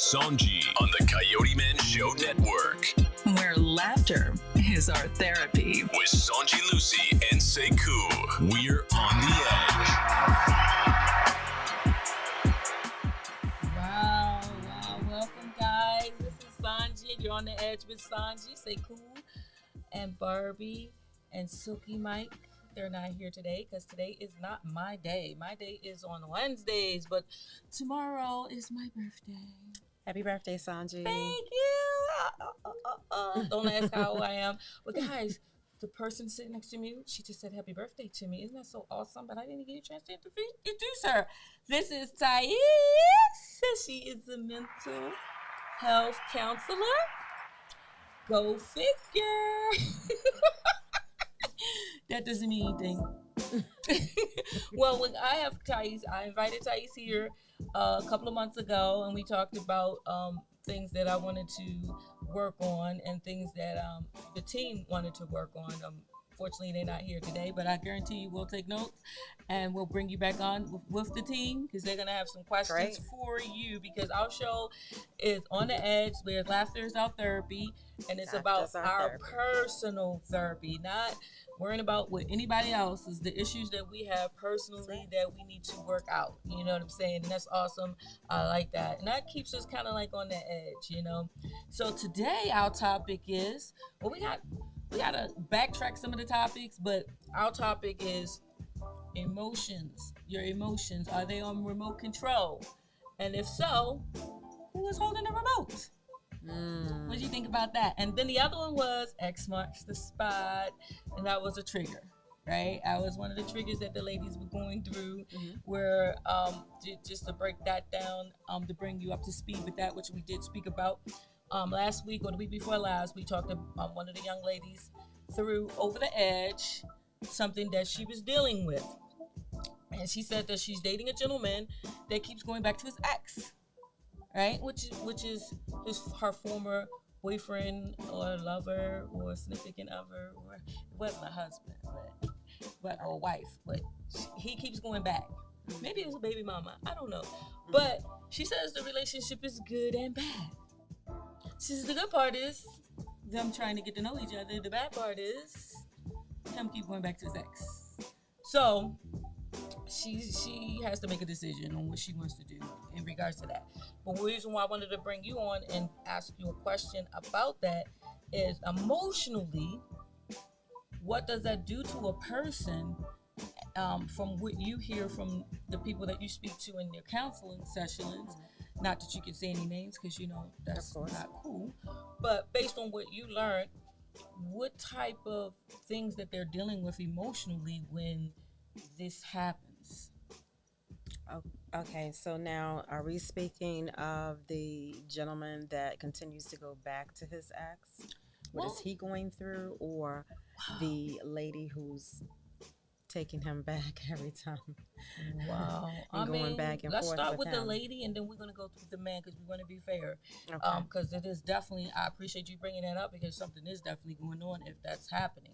Sonji on the CoyoteMan Show Network. Where laughter is our therapy. With Sonji Lucy and Sekou. We're on the edge. Wow. Welcome, guys. This is Sonji. You're on the edge with Sonji, Sekou, and Barbie, and Silky Mike. They're not here today because today is not my day. My day is on Wednesdays, but tomorrow is my birthday. Happy birthday, Sonji. Thank you. Don't ask how I am. But guys, the person sitting next to me, she just said happy birthday to me. Isn't that so awesome? But I didn't get a chance to introduce her. This is TYESE. She is a mental health counselor. Go figure. That doesn't mean anything. Well, when I invited TYESE here a couple of months ago, and we talked about things that I wanted to work on and things that the team wanted to work on. Fortunately, they're not here today, but I guarantee you we'll take notes and we'll bring you back on with the team because they're going to have some questions for you, because our show is on the edge where laughter is our therapy, and it's about our personal therapy, not worrying about what anybody else is, the issues that we have personally that we need to work out. You know what I'm saying? And that's awesome. I like that. And that keeps us kind of like on the edge, you know? So today our topic is, well, we got to backtrack some of the topics, but our topic is emotions. Your emotions, are they on remote control? And if so, who is holding the remote? What do you think about that? And then the other one was X marks the spot, and that was a trigger, right? I was one of the triggers that the ladies were going through, where just to break that down, to bring you up to speed with that, which we did speak about last week or the week before last. We talked about one of the young ladies threw over the edge something that she was dealing with, and she said that she's dating a gentleman that keeps going back to his ex. Right, which is her former boyfriend or lover or significant other, or it wasn't a husband, but or wife. But he keeps going back. Maybe it was a baby mama. I don't know. But she says the relationship is good and bad. She says the good part is them trying to get to know each other. The bad part is him keep going back to his ex. So she has to make a decision on what she wants to do in regards to that. But the reason why I wanted to bring you on and ask you a question about that is, emotionally, what does that do to a person? From what you hear from the people that you speak to in their counseling sessions, not that you can say any names because you know that's not cool, but based on what you learned, what type of things that they're dealing with emotionally when this happens? Okay, so now are we speaking of the gentleman that continues to go back to his ex? What is he going through? Or the lady who's taking him back every time? Wow. Going back and let's forth start with him. The lady, and then we're going to go through the man because we want to be fair. Okay. Because it is definitely, I appreciate you bringing that up because something is definitely going on if that's happening.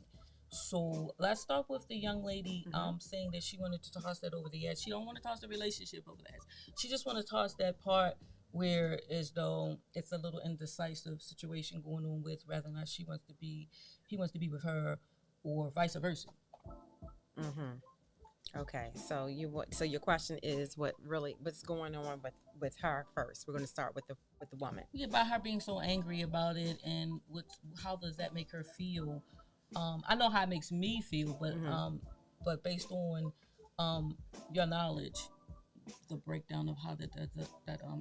So let's start with the young lady saying that she wanted to toss that over the edge. She don't want to toss the relationship over the edge. She just want to toss that part where as though it's a little indecisive situation going on with whether or not he wants to be with her or vice versa. Okay, so your question is what's going on with her first. We're going to start with the woman. Yeah, about her being so angry about it, and how does that make her feel? I know how it makes me feel, but based on your knowledge, the breakdown of how that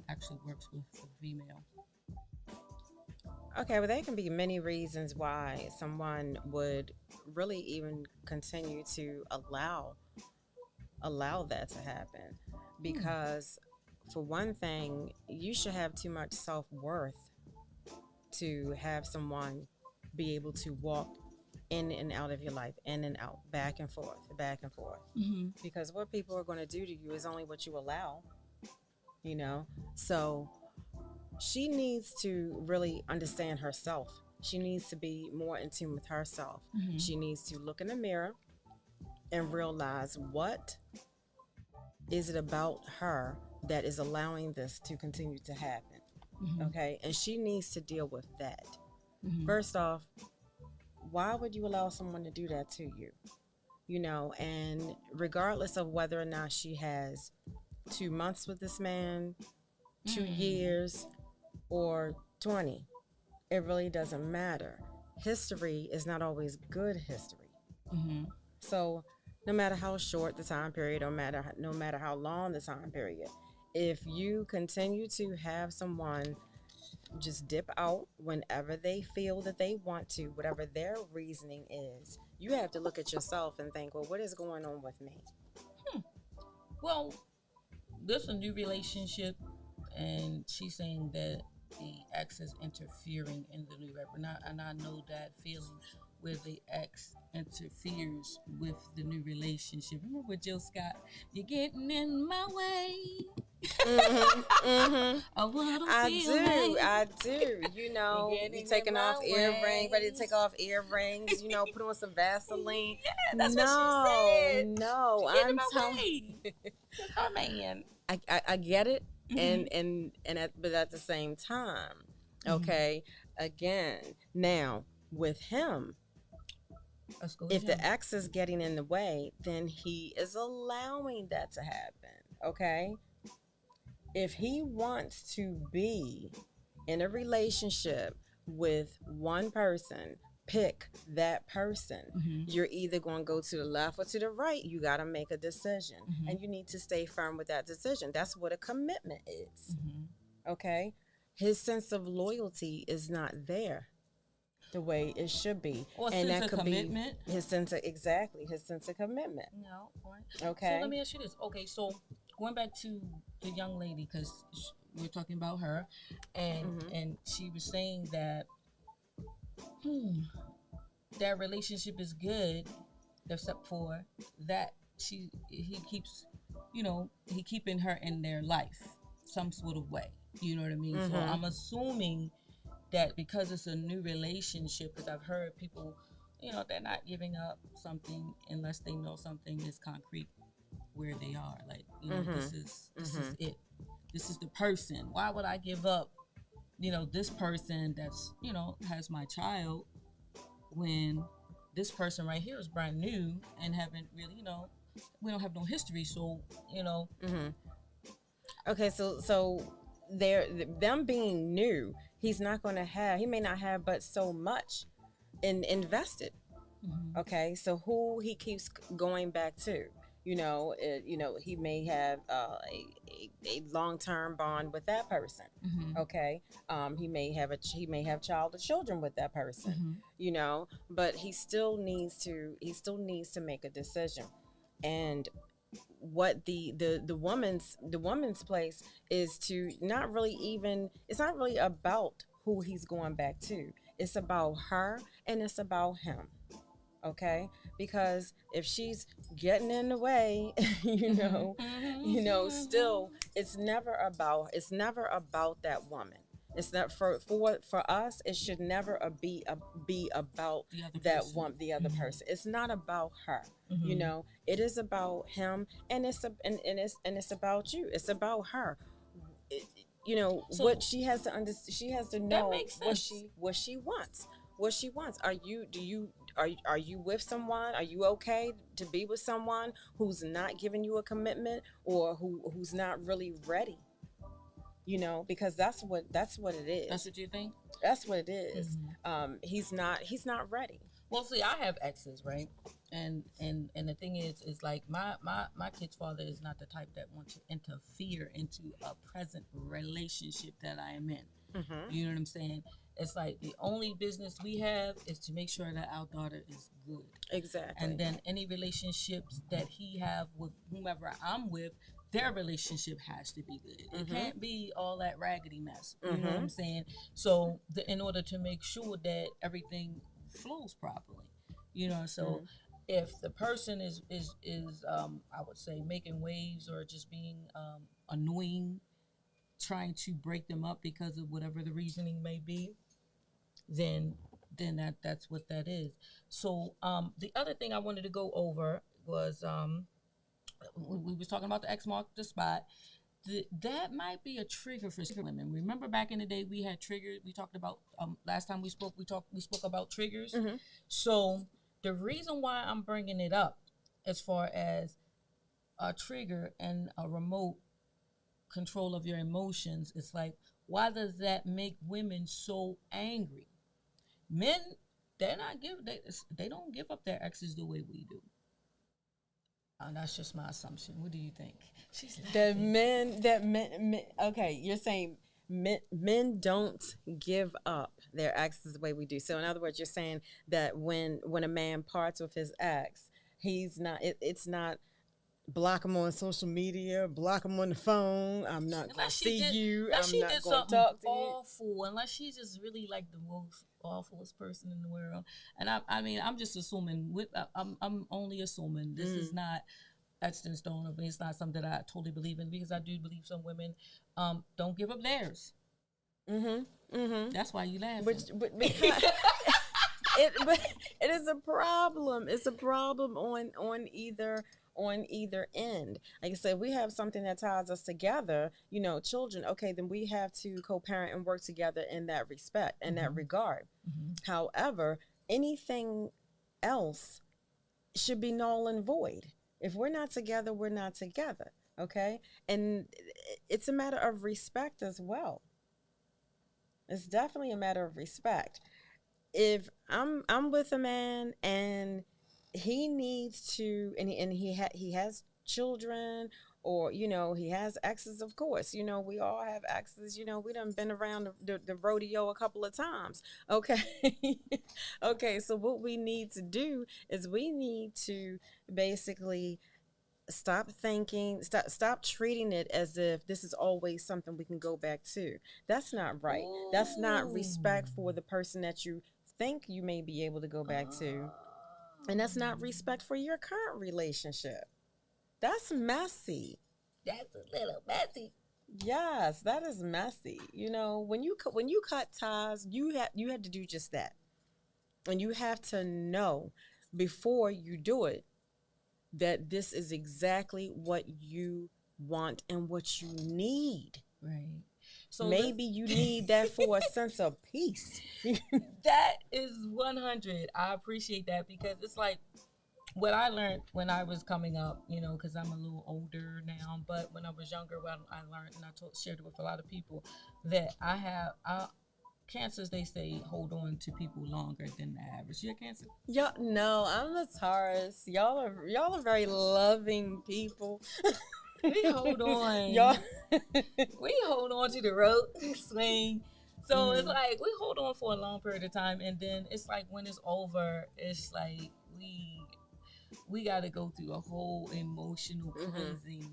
actually works with the female. Okay, well, there can be many reasons why someone would really even continue to allow that to happen. Because for one thing, you should have too much self-worth to have someone be able to walk in and out of your life, in and out, back and forth. Because what people are going to do to you is only what you allow, you know? So she needs to really understand herself. She needs to be more in tune with herself. She needs to look in the mirror and realize, what is it about her that is allowing this to continue to happen. Mm-hmm. Okay, and she needs to deal with that. Mm-hmm. First off, why would you allow someone to do that to you? You know, and regardless of whether or not she has 2 months with this man, 2 years, or 20, it really doesn't matter. History is not always good history. Mm-hmm. So no matter how short the time period, no matter how long the time period, if you continue to have someone just dip out whenever they feel that they want to, whatever their reasoning is, you have to look at yourself and think, well, what is going on with me? Well, this is a new relationship, and she's saying that the ex is interfering in the new rep. And I know that feeling where the ex interferes with the new relationship. Remember Jill Scott? You're getting in my way. I do. You know, you taking off earrings, ready to take off earrings. You know, put on some Vaseline. Yeah, that's what she said. No, I'm telling. Oh man, I get it, but at the same time, okay. Again, now with him, if the ex is getting in the way, then he is allowing that to happen. Okay. If he wants to be in a relationship with one person, pick that person. You're either going to go to the left or to the right. You got to make a decision, and you need to stay firm with that decision. That's what a commitment is. Okay? His sense of loyalty is not there the way it should be. Or and sense that of could commitment. be his sense of commitment. No, right. Okay. So let me ask you this. Okay, so going back to the young lady, because we're talking about her, and she was saying that that relationship is good, except for that he keeps, he keeping her in their life some sort of way. You know what I mean? So I'm assuming that because it's a new relationship, because I've heard people, they're not giving up something unless they know something is concrete where they are. Like, this is it. This is the person. Why would I give up, this person that's, has my child, when this person right here is brand new and haven't really, we don't have no history. So, Okay, so them being new, he may not have but so much invested. Okay, so who he keeps going back to, he may have a long-term bond with that person. Okay, he may have children with that person. But he still needs to make a decision. And what the woman's place is to it's not really about who he's going back to. It's about her, and it's about him. Okay, because if she's getting in the way, still it's never about that woman. It's not for us. It should never be about the other person. It's not about her. It is about him, and it's about you. It's about her. So what she has to understand. She has to know what she wants. What she wants. Are you with someone? Are you okay to be with someone who's not giving you a commitment, or who's not really ready? Because that's what it is. That's what you think? That's what it is. He's not ready. Well, see, I have exes, right? And the thing is like my kid's father is not the type that wants to interfere into a present relationship that I am in. You know what I'm saying? It's like the only business we have is to make sure that our daughter is good. Exactly. And then any relationships that he have with whomever I'm with, their relationship has to be good. It can't be all that raggedy mess. You know what I'm saying? So in order to make sure that everything flows properly, so if the person is I would say making waves, or just being annoying, trying to break them up because of whatever the reasoning may be, then that's what that is. So the other thing I wanted to go over was we was talking about the X marked the spot. that might be a trigger for women. Remember back in the day we had triggers. We talked about last time we spoke. We spoke about triggers. Mm-hmm. So the reason why I'm bringing it up, as far as a trigger and a remote control of your emotions, it's like, why does that make women so angry? Men, they don't give up their exes the way we do. That's just my assumption. What do you think? She's men. Okay, you're saying men don't give up their exes the way we do. So in other words, you're saying that when a man parts with his ex, he's not. It's not block him on social media, block him on the phone. I'm not going to see you. I'm not going to talk to you. Awful, unless she's just really like the most awfulest person in the world. And I mean, I'm just assuming. I'm only assuming. This is not etched in stone. It's not something that I totally believe in, because I do believe some women don't give up theirs. That's why you laugh. Because it is a problem. It's a problem on either end. Like I said, we have something that ties us together, children. Okay, then we have to co-parent and work together in that respect, in that regard. However, anything else should be null and void. If we're not together, we're not together. Okay, and it's a matter of respect as well. It's definitely a matter of respect. If I'm with a man and he needs to, and he has children, or he has exes, of course. We all have exes. We done been around the rodeo a couple of times. Okay, okay. So what we need to do is we need to basically stop treating it as if this is always something we can go back to. That's not right. Ooh. That's not respect for the person that you think you may be able to go back to. And that's not respect for your current relationship. That's messy. That's a little messy. Yes, that is messy. When you cut ties, you have to do just that. And you have to know before you do it that this is exactly what you want and what you need. Right. So maybe you need that for a sense of peace. That is 100. I appreciate that, because it's like what I learned when I was coming up, because I'm a little older now, but when I was younger, what I learned, and I shared it with a lot of people, that cancers, they say, hold on to people longer than the average. You're a Cancer? No, I'm a Taurus. Y'all are very loving people. We hold on. We hold on to the rope swing. So it's like we hold on for a long period of time, and then it's like when it's over, it's like we got to go through a whole emotional cleansing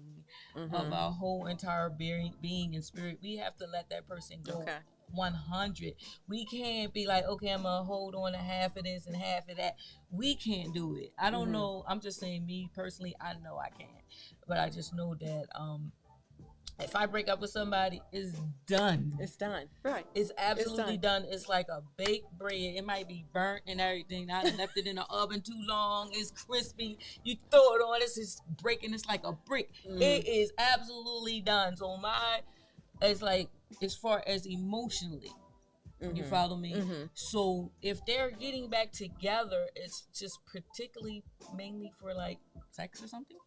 of our whole entire being and spirit. We have to let that person go. Okay. 100. We can't be like, okay, I'm gonna hold on to half of this and half of that. We can't do it. I don't know. I'm just saying, me personally, I know I can't. But I just know that if I break up with somebody, it's done. It's done. Right. It's absolutely done. It's like a baked bread. It might be burnt and everything. I left it in the oven too long. It's crispy. You throw it on, it's just breaking. It's like a brick. It is absolutely done. So it's like, as far as emotionally, you follow me? So if they're getting back together, it's just particularly mainly for like sex or something.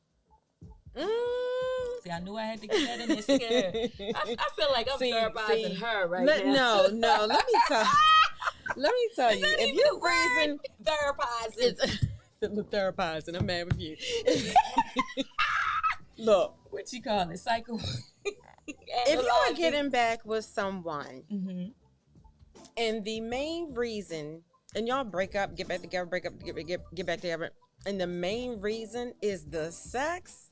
See, I knew I had to get that in there. Scared. I feel like I'm therapizing her right now. No. Let me tell you. If you're raising therapizing, I'm mad with you. Look, what you call it? Psycho. If you are getting back with someone, and the main reason, and y'all break up, get back together, break up, get back together, and the main reason is the sex,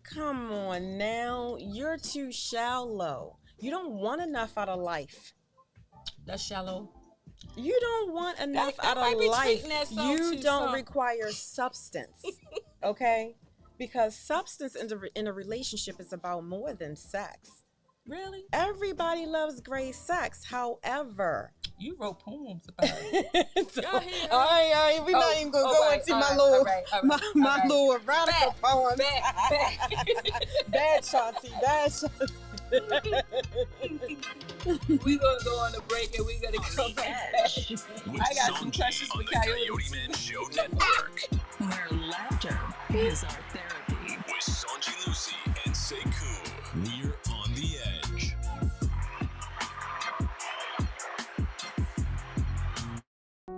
come on now, you're too shallow. You don't want enough out of life. That's shallow. You don't want enough out of life. You don't require substance, okay? Because substance in a relationship is about more than sex. Really? Everybody loves great sex. However, You wrote poems about it. So, Go ahead. all right. We're not even gonna go into my little my little erotica poems. Bad Chauncey, bad Chauncey. We're gonna go on a break and we're gonna come back. With I got some Sonji questions on for the Coyote. CoyoteMan Show Network. Where laughter is our therapy. With Sonji Lucy and Sekou. We're on the edge.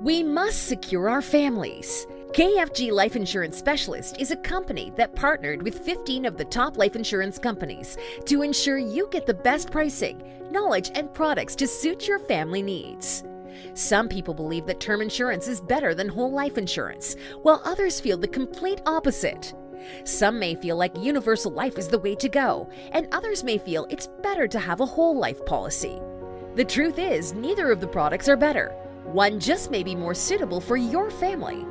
We must secure our families. KFG Life Insurance Specialist is a company that partnered with 15 of the top life insurance companies to ensure you get the best pricing, knowledge, and products to suit your family needs. Some people believe that term insurance is better than whole life insurance, while others feel the complete opposite. Some may feel like universal life is the way to go, and others may feel it's better to have a whole life policy. The truth is, neither of the products are better. One just may be more suitable for your family.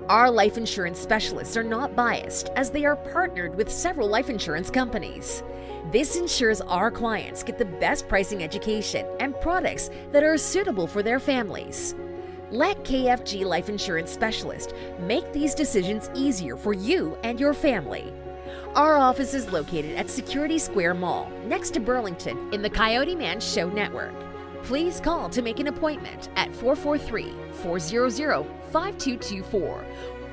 Our life insurance specialists are not biased, as they are partnered with several life insurance companies. This ensures our clients get the best pricing, education, and products that are suitable for their families. Let KFG Life Insurance Specialist make these decisions easier for you and your family. Our office is located at Security Square Mall, next to Burlington, in the CoyoteMan Show Network. Please call to make an appointment at 443-400-5224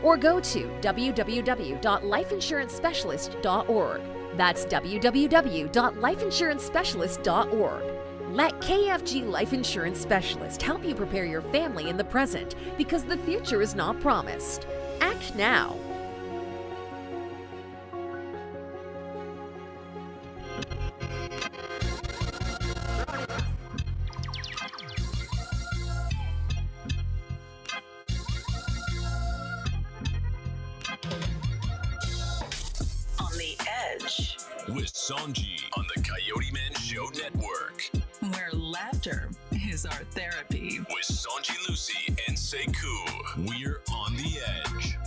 or go to www.lifeinsurancespecialist.org. That's www.lifeinsurancespecialist.org. Let KFG Life Insurance Specialist help you prepare your family in the present, because the future is not promised. Act now. On the edge. With Sonji on the CoyoteMan Show Network. Where laughter is our therapy. With Sonji Lucy and Sekou. We're on the edge.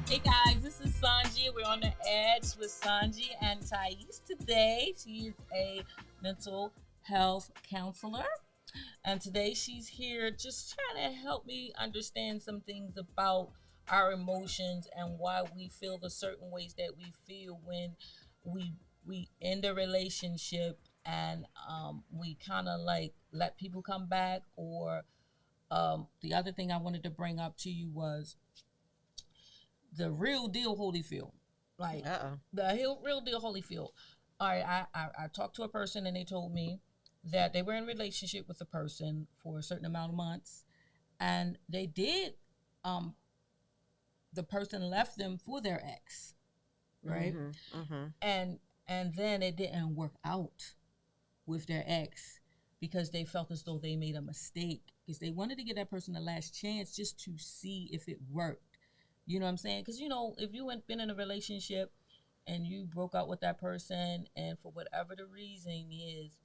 Hey guys, this is Sonji. We're on the edge with Sonji and TYESE today. She is a mental health counselor. And today she's here just trying to help me understand some things about our emotions and why we feel the certain ways that we feel when we end a relationship, and we kind of like let people come back. Or the other thing I wanted to bring up to you was the real deal Holyfield. Like the real deal Holyfield. All right, I talked to a person and they told me that they were in a relationship with a person for a certain amount of months, and they did the person left them for their ex, right? And then it didn't work out with their ex because they felt as though they made a mistake, because they wanted to give that person a last chance just to see if it worked. You know what I'm saying? Because, you know, if you had been in a relationship and you broke up with that person, and for whatever the reason is,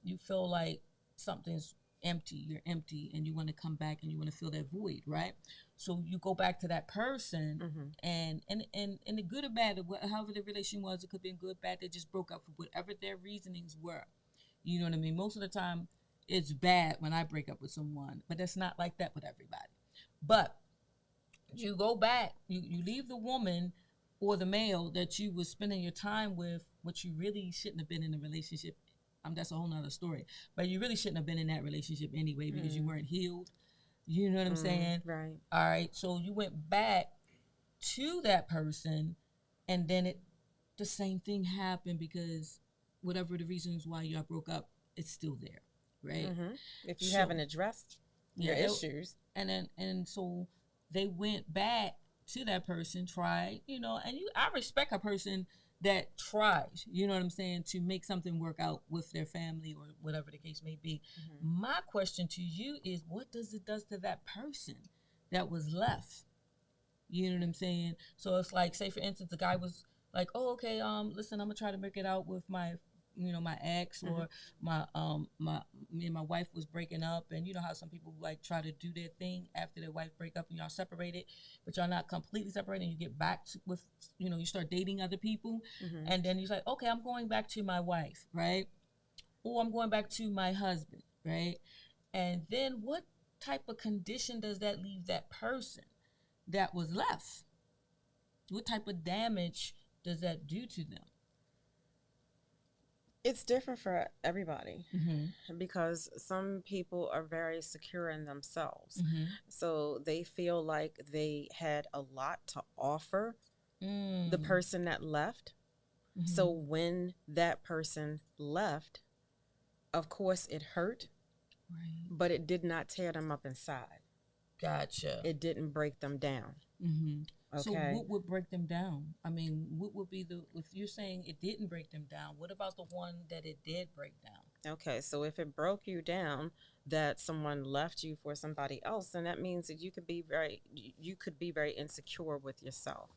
you feel like something's empty, you're empty, and you want to come back and you want to fill that void, right? So you go back to that person, and the good or bad, however the relation was, it could have been good, bad, they just broke up for whatever their reasonings were. You know what I mean? Most of the time, it's bad when I break up with someone, but it's not like that with everybody. But you go back, you leave the woman or the male that you was spending your time with, which you really shouldn't have been in a relationship. That's a whole nother story. But you really shouldn't have been in that relationship anyway, because you weren't healed. You know what I'm saying? Right. All right. So you went back to that person, and then the same thing happened, because whatever the reasons why y'all broke up, it's still there, right? If you haven't addressed your issues. And so they went back to that person, tried, you know, and I respect a person that tries, you know what I'm saying, to make something work out with their family or whatever the case may be. My question to you is, what does it do to that person that was left? You know what I'm saying? So it's like, say for instance, the guy was like, oh, okay, listen, I'm gonna try to make it out with my my ex or my me and my wife was breaking up, and you know how some people like try to do their thing after their wife break up and y'all separated, but y'all not completely separated, and you get back with you start dating other people, and then you're like, okay, I'm going back to my wife, right? Or I'm going back to my husband, right? And then what type of condition does that leave that person that was left? What type of damage does that do to them? It's different for everybody because some people are very secure in themselves. So they feel like they had a lot to offer the person that left. So when that person left, of course it hurt, but it did not tear them up inside. Gotcha. It didn't break them down. Okay. So what would break them down? I mean, what would be if you're saying it didn't break them down, what about the one that it did break down? Okay, so if it broke you down that someone left you for somebody else, then that means that you could be very insecure with yourself.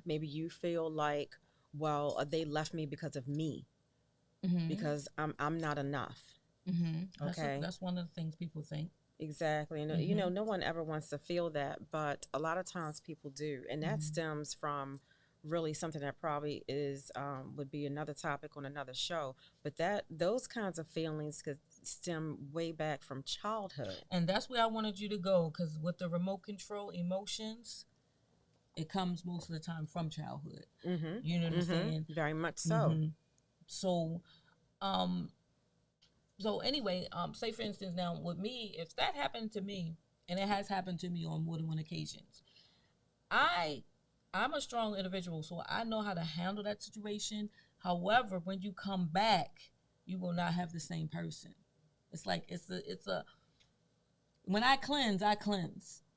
Maybe you feel like, well, they left me because of me, because I'm not enough. Okay, that's one of the things people think. Exactly. And no one ever wants to feel that, but a lot of times people do. And that stems from really something that probably would be another topic on another show. But those kinds of feelings could stem way back from childhood. And that's where I wanted you to go, because with the remote control emotions, it comes most of the time from childhood. You know what I'm saying? Very much so. So anyway, say for instance, now with me, if that happened to me, and it has happened to me on more than one occasions, I'm a strong individual, so I know how to handle that situation. However, when you come back, you will not have the same person. It's like it's a when I cleanse.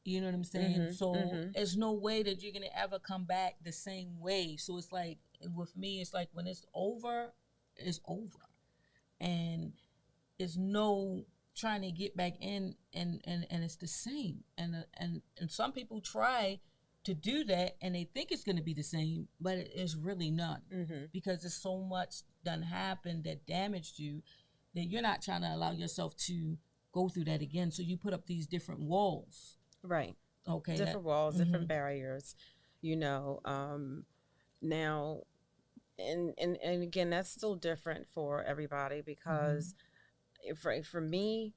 You know what I'm saying? So there's no way that you're gonna ever come back the same way. So it's like with me, it's like when it's over, and it's no trying to get back in, and it's the same. And some people try to do that, and they think it's going to be the same, but it is really not, because there's so much done happened that damaged you that you're not trying to allow yourself to go through that again. So you put up these different walls, right? Okay, different walls, different barriers. Now, and again, that's still different for everybody, because for me,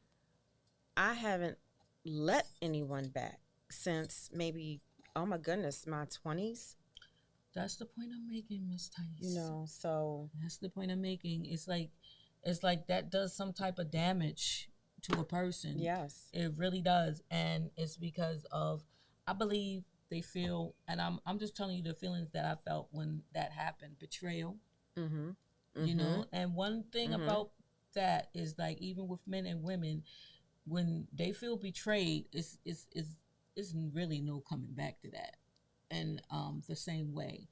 I haven't let anyone back since maybe, oh my goodness, my 20s. That's the point I'm making, Miss TYESE. So that's the point I'm making. It's like that does some type of damage to a person. Yes, it really does, and it's because of, I believe they feel, and I'm just telling you the feelings that I felt when that happened. Betrayal. And one thing about that is, like, even with men and women, when they feel betrayed, it's really no coming back to that. And the same way.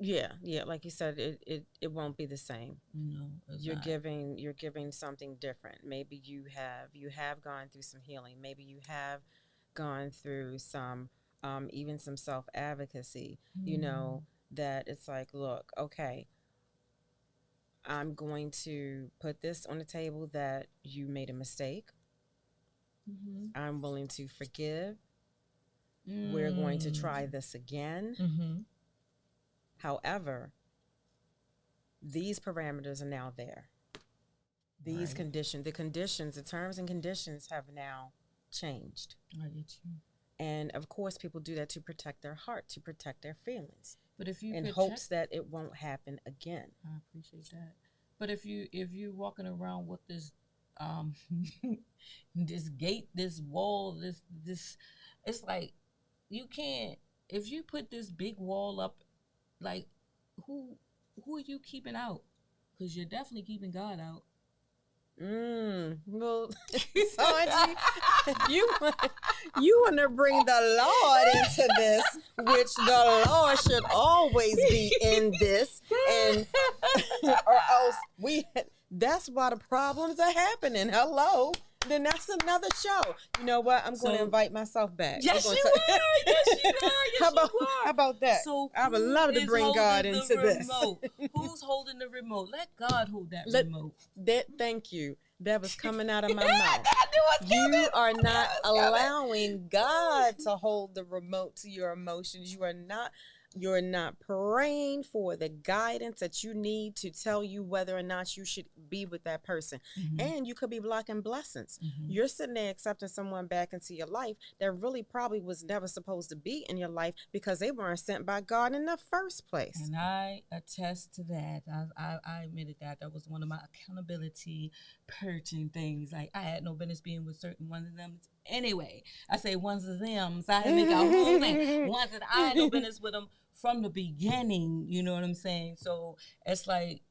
Yeah, like you said, it won't be the same. No, you're giving something different. Maybe you have gone through some healing. Maybe you have gone through some even some self-advocacy. That it's like, look, okay, I'm going to put this on the table that you made a mistake. I'm willing to forgive. We're going to try this again. However, these parameters are now there. These conditions, the terms and conditions have now changed. I get you. And of course, people do that to protect their heart, to protect their feelings. But if you in hopes that it won't happen again. I appreciate that. But if you're walking around with this this gate, this wall, this it's like you can't, if you put this big wall up, like who are you keeping out? Because you're definitely keeping God out. Well, Sonji, you want to bring the Lord into this, which the Lord should always be in this, and or else that's why the problems are happening. Hello, then that's another show. You know what? I'm going to invite myself back. Yes, you are. Yes, you are. Yes, how about that? So I would love to bring God into this. Who's holding the remote? Let God hold that remote. Thank you. That was coming out of my mouth. You are not allowing God to hold the remote to your emotions. You're not praying for the guidance that you need to tell you whether or not you should be with that person. And you could be blocking blessings. You're sitting there accepting someone back into your life that really probably was never supposed to be in your life because they weren't sent by God in the first place. And I attest to that. I admitted that was one of my accountability purging things. Like, I had no business being with certain ones of them. Anyway, I say ones of them, so I had to make a whole thing. Ones that I had no business with them from the beginning, you know what I'm saying? So it's like,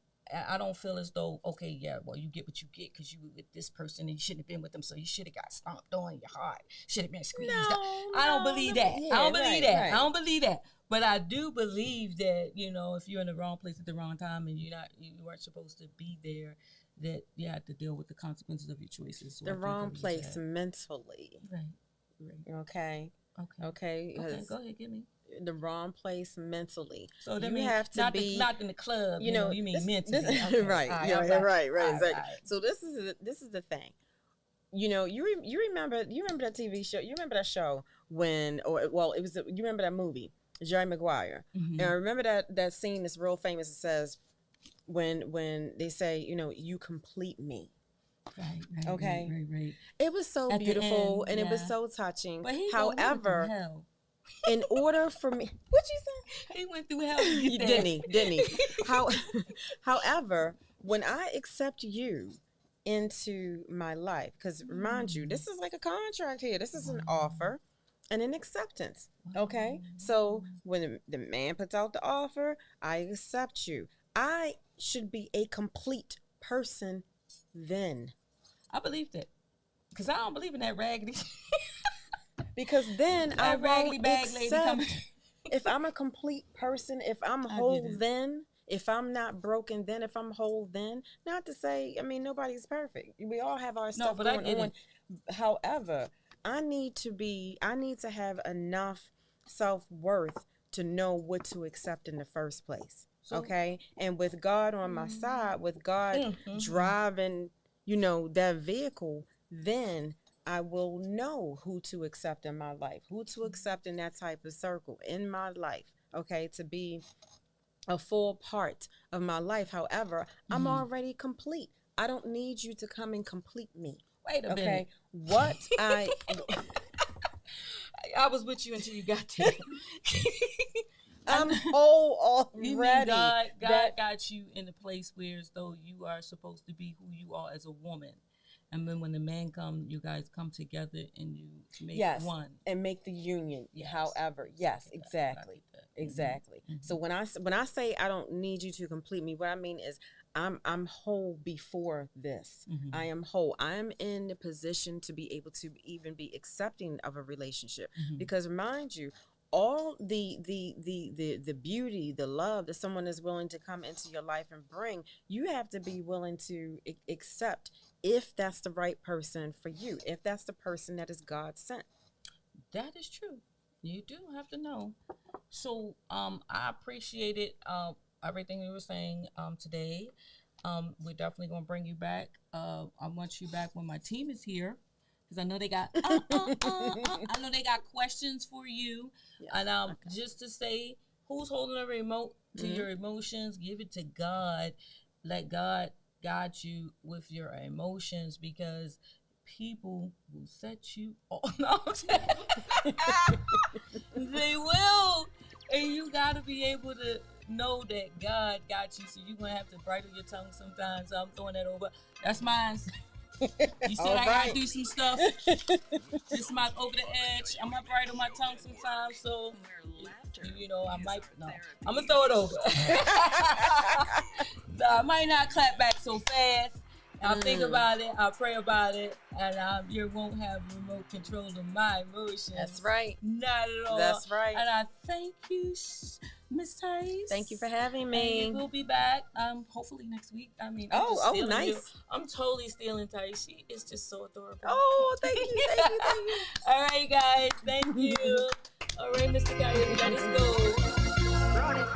I don't feel as though, okay, yeah, well, you get what you get because you were with this person and you shouldn't have been with them, so you should have got stomped on your heart. Should have been squeezed out. I don't believe that. I don't believe that. I don't believe that. But I do believe that, you know, if you're in the wrong place at the wrong time and you weren't supposed to be there, that you have to deal with the consequences of your choices. So the wrong place mentally. Right. Okay. Go ahead, give me. The wrong place mentally. So that you means have to be not in the club. You know, you mean mentally. Okay. Right. Right. Exactly. Right. So this is the thing. You know, you remember that TV show? You remember that show you remember that movie, Jerry Maguire? And I remember that scene that's real famous. It says when they say, you know, you complete me. Right. Okay. Right. It was so beautiful and it was so touching. But however, in order for me, what you say? He went through hell to get there. Didn't he? However, when I accept you into my life, because remind you, this is like a contract here. This is an offer and an acceptance. Okay? So when the man puts out the offer, I accept you. I should be a complete person then. I believe that. Because I don't believe in that raggedy because then I won't accept if I'm a complete person, if I'm whole then, if I'm not broken then, if I'm whole then. Not to say, I mean, nobody's perfect. We all have our stuff going on. However, I need to have enough self-worth to know what to accept in the first place. Okay? And with God on my side, with God driving, you know, that vehicle, then I will know who to accept in my life, who to accept in that type of circle in my life, okay, to be a full part of my life. However, I'm already complete. I don't need you to come and complete me. Wait a minute. What I was with you until you got there. I'm whole already. You mean God got you in a place where as though you are supposed to be who you are as a woman. And then when the man comes, you guys come together and you make one. And make the union. Yes. However, yes, exactly. Exactly. So when I say I don't need you to complete me, what I mean is I'm whole before this. I am whole. I'm in the position to be able to even be accepting of a relationship. Because mind you, all the beauty, the love that someone is willing to come into your life and bring, you have to be willing to accept if that's the right person for you, if that's the person that is God sent. That is true. You do have to know. So I appreciated everything you were saying today. We're definitely going to bring you back. I want you back when my team is here. Because I know they got I know they got questions for you. Yes. And just to say, who's holding the remote to your emotions? Give it to God. Let God guide you with your emotions, because people will set you off. No, they will. And you got to be able to know that God got you. So you're going to have to bridle your tongue sometimes. So I'm throwing that over. That's mine. You said I gotta do some stuff. Just my over the edge. I might bridle my tongue sometimes, so you know I might. No, I'm gonna throw it over. So I might not clap back so fast. I'll think about it. I'll pray about it, and you won't have remote control of my emotions. That's right. Not at all. That's right. And I thank you Miss Tice. Thank you for having And me. we'll be back. Hopefully next week. I mean, Oh, nice. nice. I'm totally stealing Tice. She is just so adorable. Oh, thank you, thank you, thank you. All right, guys. Thank you. All right, Mr. Coyote, let us go.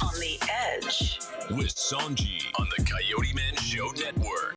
On the edge. With Sonji